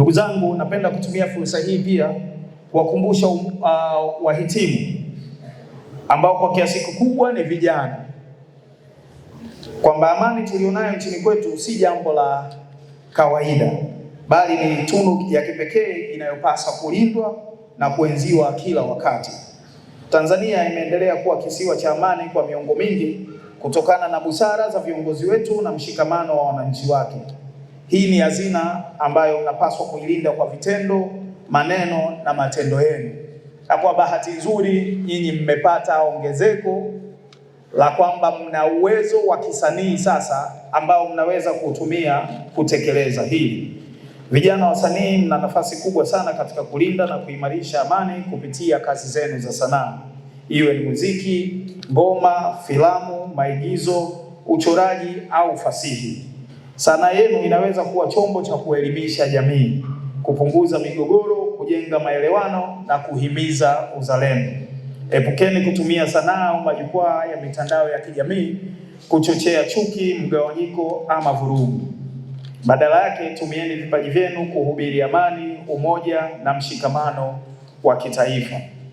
Ndugu zangu, napenda kutumia fursa hii pia kuwakumbusha wahitimu ambao kwa kiasi kikubwa ni vijana kwamba amani tulionayo nchini kwetu si jambo la kawaida, bali ni tunu ya kipekee inayopaswa kulindwa na kuenziwa kila wakati. Tanzania imeendelea kuwa kisiwa cha amani kwa miongo mingi kutokana na busara za viongozi wetu na mshikamano wa wananchi wake. Hii ni hazina ambayo unapaswa kuilinda kwa vitendo, maneno na matendo yenu. Na kwa bahati nzuri nyinyi mmepata ongezeko la kwamba mna uwezo wa kisanii sasa ambao mnaweza kutumia kutekeleza hili. Vijana wasanii mna nafasi kubwa sana katika kulinda na kuimarisha amani kupitia kazi zenu za sanaa. Iwe ni muziki, ngoma, filamu, maigizo, uchoraji au fasihi. Sanaa yenu inaweza kuwa chombo cha kuelimisha jamii, kupunguza migogoro, kujenga maelewano na kuhimiza uzalendo. Epukeni kutumia sanaa au majukwaa ya mitandao ya kijamii kuchochea chuki, mgawanyiko ama vurugu. Badala yake tumieni vipaji vyenu kuhubiri amani, umoja na mshikamano wa kitaifa.